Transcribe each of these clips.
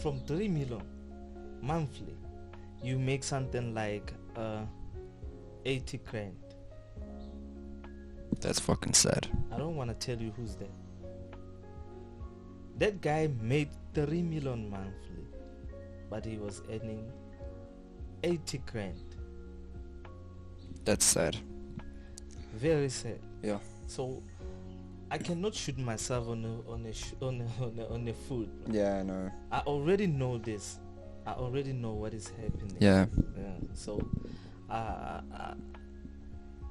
from 3 million monthly, you make something like 80 grand. That's fucking sad. I don't want to tell you who's that. That guy made 3 million monthly, but he was earning 80 grand. That's sad. Very sad. Yeah. So I cannot shoot myself on the foot. Yeah, I know. I already know this. I already know what is happening. Yeah. So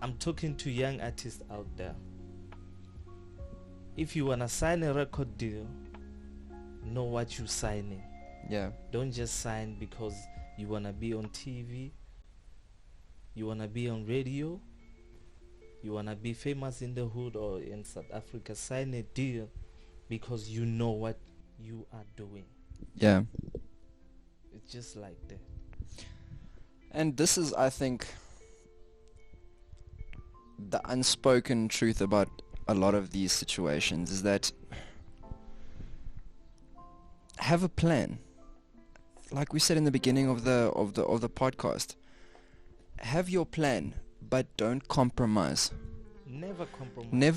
I'm talking to young artists out there. If you wanna sign a record deal, know what you're signing. Yeah. Don't just sign because you wanna be on TV, you wanna be on radio, you wanna be famous in the hood or in South Africa. Sign a deal because you know what you are doing. Yeah. It's just like that. And this is, I think, the unspoken truth about a lot of these situations is that have a plan. Like we said in the beginning of the podcast, have your plan, but don't compromise. Never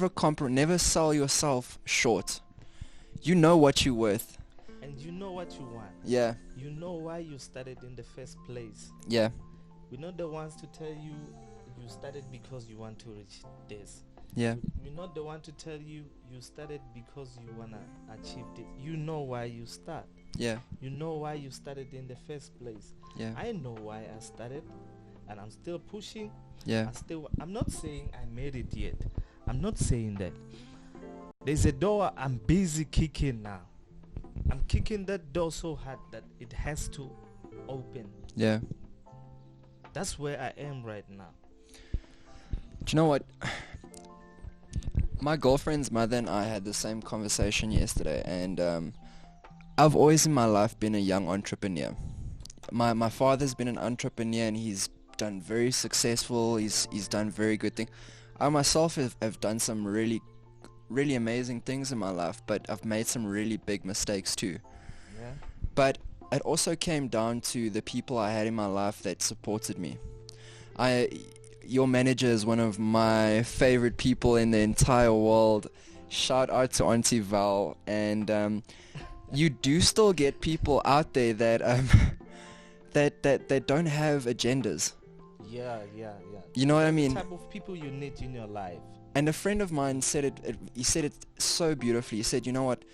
compromise. Never sell yourself short. You know what you're worth. And you know what you want. Yeah. You know why you started in the first place. Yeah. We're not the ones to tell you you started because you want to reach this. Yeah. We're not the one to tell you you started because you want to achieve this. You know why you start. Yeah. You know why you started in the first place. Yeah. I know why I started, and I'm still pushing. Yeah. I'm not saying I made it yet. I'm not saying that. There's a door I'm busy kicking now. I'm kicking that door so hard that it has to open. Yeah. That's where I am right now. Do you know what? My girlfriend's mother and I had the same conversation yesterday, and I've always in my life been a young entrepreneur. My father's been an entrepreneur, and he's done very successful. He's done very good things. I myself have done some really amazing things in my life, but I've made some really big mistakes too. Yeah. But it also came down to the people I had in my life that supported me. Your manager is one of my favorite people in the entire world. Shout out to Auntie Val. And you do still get people out there that that don't have agendas. Yeah. You know what I mean? The type of people you need in your life. And a friend of mine said it. He said it so beautifully. He said, "You know what?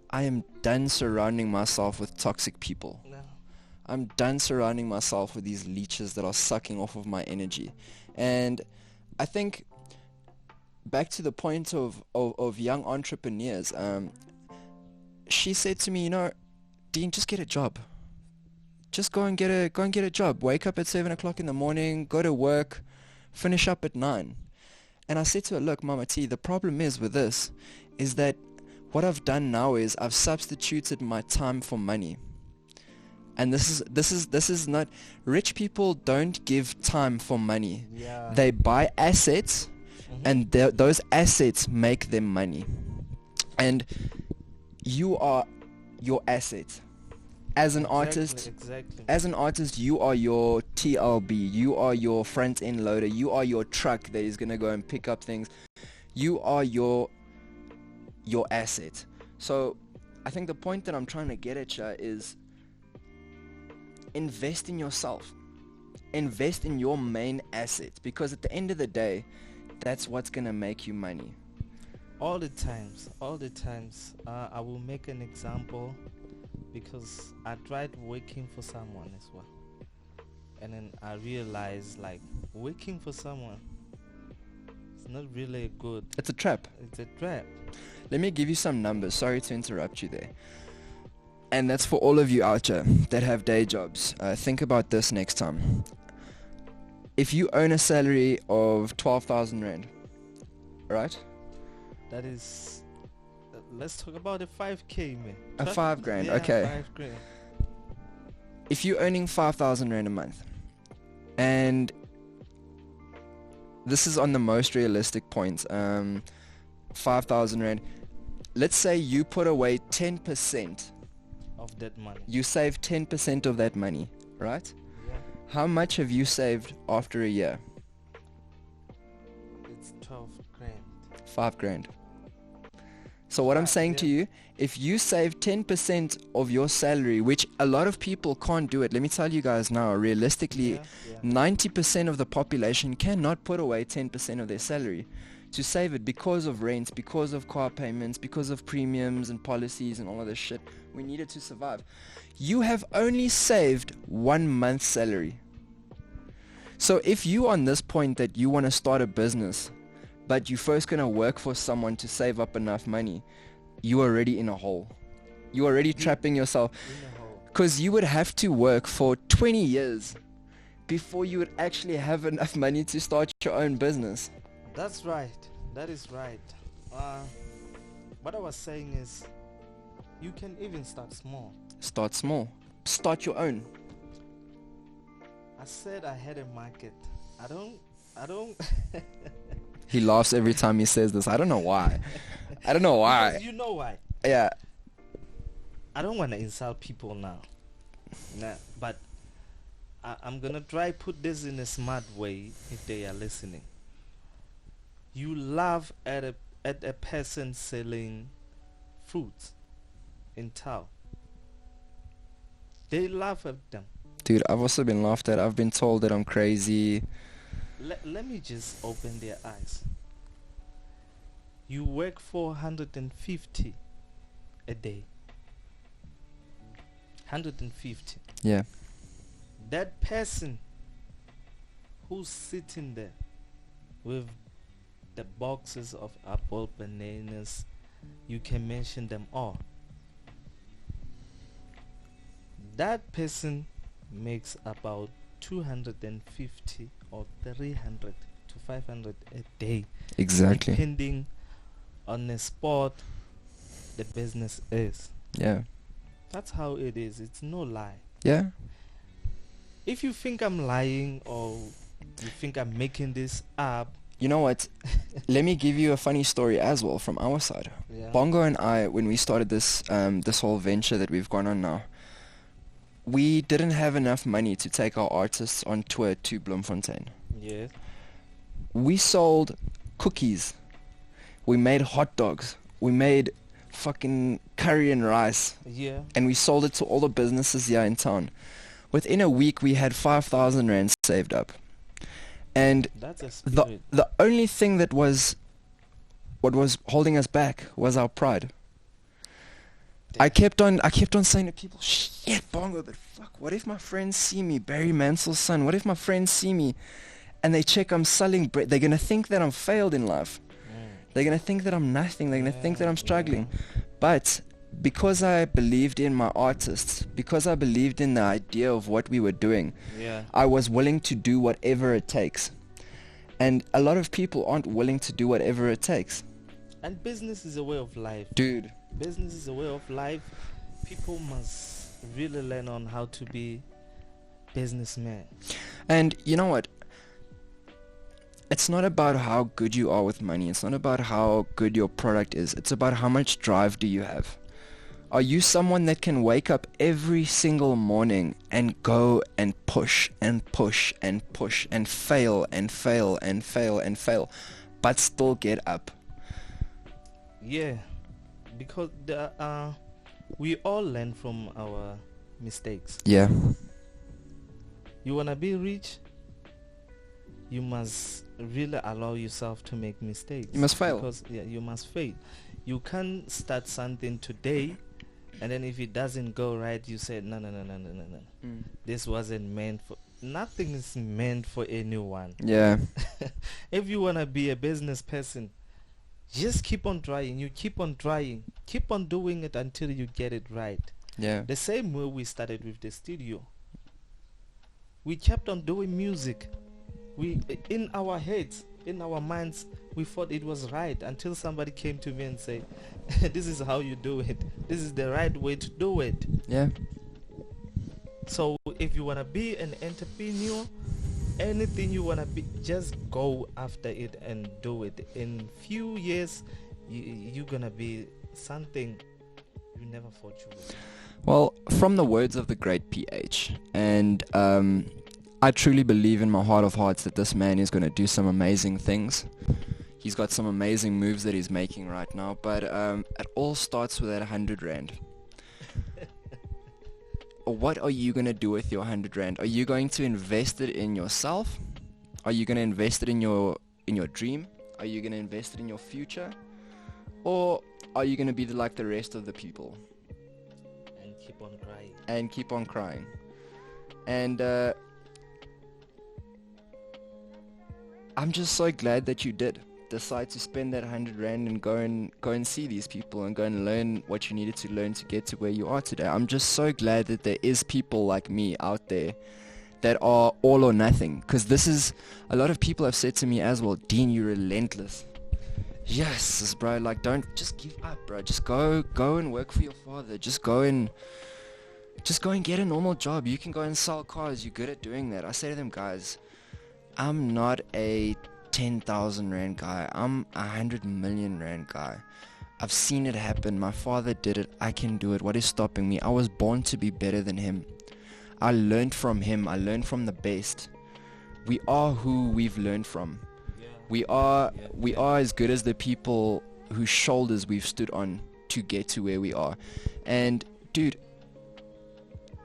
I am done surrounding myself with toxic people. No. I'm done surrounding myself with these leeches that are sucking off of my energy." And I think back to the point of young entrepreneurs, she said to me, "You know, Dean, just get a job. Just go and get a job. Wake up at 7 o'clock in the morning, go to work, finish up at 9. And I said to her, "Look, Mama T, the problem is with this, is that what I've done now is I've substituted my time for money. And this is not, rich people don't give time for money. Yeah. They buy assets, and those assets make them money. And you are your asset. As an artist, you are your TLB, you are your front end loader, you are your truck that is gonna go and pick up things. You are your asset. So I think the point that I'm trying to get at you is invest in yourself. Invest in your main asset, because at the end of the day, that's what's gonna make you money. All the times, I will make an example, because I tried working for someone as well, and then I realized, like, working for someone, it's not really good. It's a trap. It's a trap. Let me give you some numbers. Sorry to interrupt you there. And that's for all of you out there that have day jobs. Think about this next time. If you earn a salary of 12,000 Rand, right? That is, let's talk about a 5K, man. A 5 grand, yeah, okay. 5 grand. If you're earning 5,000 Rand a month, and this is on the most realistic point, 5,000 Rand, let's say you put away 10% of that money. You save 10% of that money, right? Yeah. How much have you saved after a year? It's 12 grand. 5 grand. So what I'm saying to you, if you save 10% of your salary, which a lot of people can't do it, let me tell you guys now, realistically, 90% of the population cannot put away 10% of their salary to save it because of rent, because of car payments, because of premiums and policies and all of this shit. We need it to survive. You have only saved 1 month's salary. So if you on this point that you want to start a business, but you're first going to work for someone to save up enough money, you're already in a hole. You're already trapping yourself. Because you would have to work for 20 years before you would actually have enough money to start your own business. That's right. That is right. What I was saying is, you can even start small. Start small. Start your own. I said I had a market. I don't He laughs every time he says this. I don't know why. I don't know why. Because you know why. Yeah. I don't want to insult people now. But I'm going to try put this in a smart way if they are listening. You laugh at a person selling fruits in town. They laugh at them. Dude, I've also been laughed at. I've been told that I'm crazy. Let me just open their eyes. You work 450 a day. 150. Yeah. That person who's sitting there with the boxes of apple, bananas, you can mention them all. That person makes about 250 or 300 to 500 a day. Exactly. Depending on the sport the business is. Yeah. That's how it is. It's no lie. Yeah. If you think I'm lying or you think I'm making this up, you know what? Let me give you a funny story as well from our side. Yeah. Bongo and I, when we started this this whole venture that we've gone on now, we didn't have enough money to take our artists on tour to Bloemfontein. Yeah. We sold cookies. We made hot dogs. We made fucking curry and rice. Yeah. And we sold it to all the businesses here in town. Within a week, we had 5,000 rand saved up. And that's a spirit. The only thing that was what was holding us back was our pride. I kept on saying to people, shit, Bongo, but fuck, what if my friends see me, Barry Mansell's son? What if my friends see me and they check I'm selling bread? They're going to think that I'm failed in life. They're going to think that I'm nothing. They're going to think that I'm struggling. But because I believed in my artists, because I believed in the idea of what we were doing, I was willing to do whatever it takes. And a lot of people aren't willing to do whatever it takes. And business is a way of life. Dude. Business is a way of life. People must really learn on how to be businessmen. And you know what? It's not about how good you are with money. It's not about how good your product is. It's about how much drive do you have. Are you someone that can wake up every single morning and go and push and push and push and fail and fail and fail and fail, but still get up? Yeah, because we all learn from our mistakes. Yeah. You wanna be rich? You must really allow yourself to make mistakes. You must fail. Because you must fail. You can't start something today, and then if it doesn't go right, you say no. This wasn't meant for. Nothing is meant for anyone. Yeah. If you wanna be a business person, just keep on trying. You keep on trying. Keep on doing it until you get it right. Yeah. The same way we started with the studio. We kept on doing music. We, in our heads, in our minds, we thought it was right until somebody came to me and said, this is how you do it. This is the right way to do it. Yeah. So if you want to be an entrepreneur, anything you want to be, just go after it and do it. In few years, you're going to be something You never thought you would. Well, from the words of the great PH, and I truly believe in my heart of hearts that this man is going to do some amazing things. He's got some amazing moves that he's making right now, but it all starts with that 100 Rand. What are you going to do with your 100 Rand? Are you going to invest it in yourself? Are you going to invest it in your dream? Are you going to invest it in your future? Or are you going to be like the rest of the people? And keep on crying. And keep on crying. And I'm just so glad that you did decide to spend that 100 Rand and go and see these people and go and learn what you needed to learn to get to where you are today. I'm just so glad that there is people like me out there that are all or nothing, because this is, a lot of people have said to me as well, Dean, you're relentless. Yes, bro, like, don't just give up, bro. Just go and work for your father. Just go and get a normal job. You can go and sell cars. You're good at doing that. I say to them, guys, I'm not a 10,000 Rand guy. I'm a 100 million Rand guy. I've seen it happen. My father did it. I can do it. What is stopping me? I was born to be better than him. I learned from him. I learned from the best. We are who we've learned from. We are as good as the people whose shoulders we've stood on to get to where we are. And dude,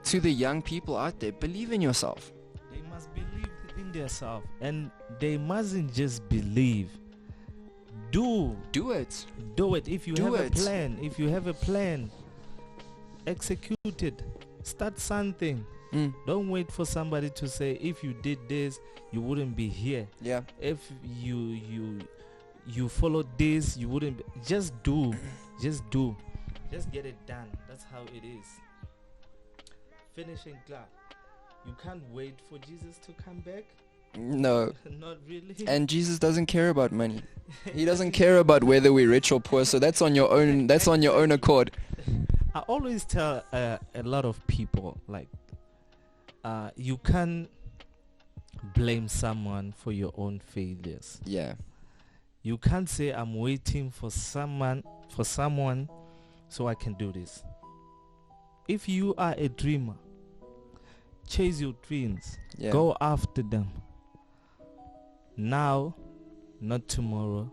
to the young people out there, believe in yourself. They must believe in themselves, and they mustn't just believe. Do it. If you have a plan, execute it. Start something. Don't wait for somebody to say, if you did this, you wouldn't be here. Yeah. If you followed this, you wouldn't be. Just do. Just get it done. That's how it is. Finishing clap. You can't wait for Jesus to come back. No. Not really. And Jesus doesn't care about money. He doesn't care about whether we're rich or poor. So that's on your own. That's on your own accord. I always tell a lot of people, like, you can't blame someone for your own failures. Yeah. You can't say, I'm waiting for someone so I can do this. If you are a dreamer, chase your dreams. Yeah. Go after them. Now, not tomorrow,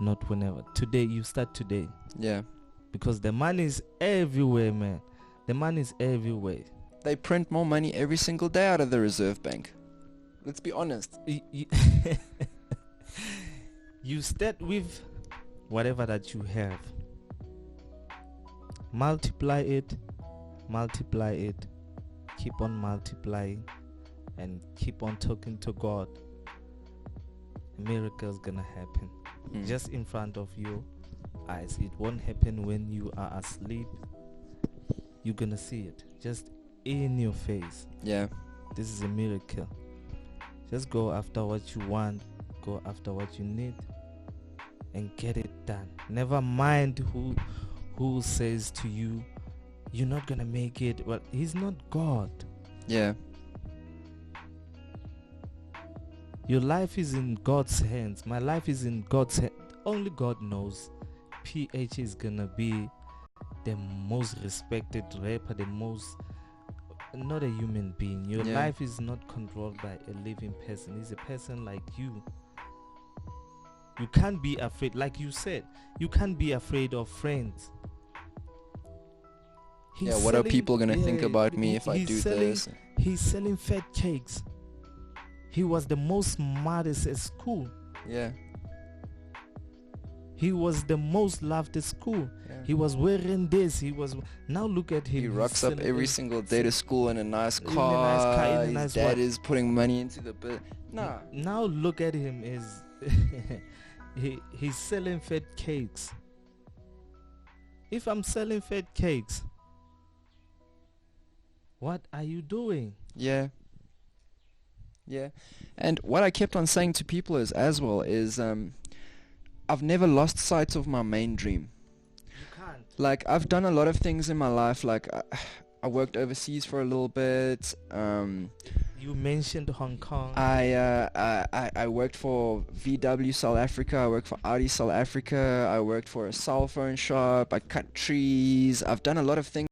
not whenever. Today, you start today. Yeah. Because the money is everywhere, man. The money is everywhere. They print more money every single day out of the Reserve Bank. Let's be honest. You start with whatever that you have. Multiply it. Keep on multiplying. And keep on talking to God. A miracle is gonna happen. Just in front of your eyes. It won't happen when you are asleep. You're gonna see it. Just in your face. Yeah. This is a miracle. Just go after what you want. Go after what you need. And get it done. Never mind who says to you, you're not gonna make it. Well, he's not God. Yeah. Your life is in God's hands. My life is in God's hands. Only God knows. PH is gonna be the most respected rapper, not a human being. Your life is not controlled by a living person. He's a person like you. You can't be afraid, like you said. You can't be afraid of friends. What are people gonna think about me if I do this? He's selling fat cakes. He was the most smartest at school. Yeah. He was the most loved at school. Yeah. He was wearing this. Now look at him. He rocks up every single day to school in a nice car. His dad is putting money into the bill. Nah. Now look at him. He's selling fat cakes. If I'm selling fat cakes, what are you doing? Yeah. Yeah. And what I kept on saying to people is I've never lost sight of my main dream. You can't. Like, I've done a lot of things in my life. Like, I worked overseas for a little bit. You mentioned Hong Kong. I worked for VW South Africa. I worked for Audi South Africa. I worked for a cell phone shop. I cut trees. I've done a lot of things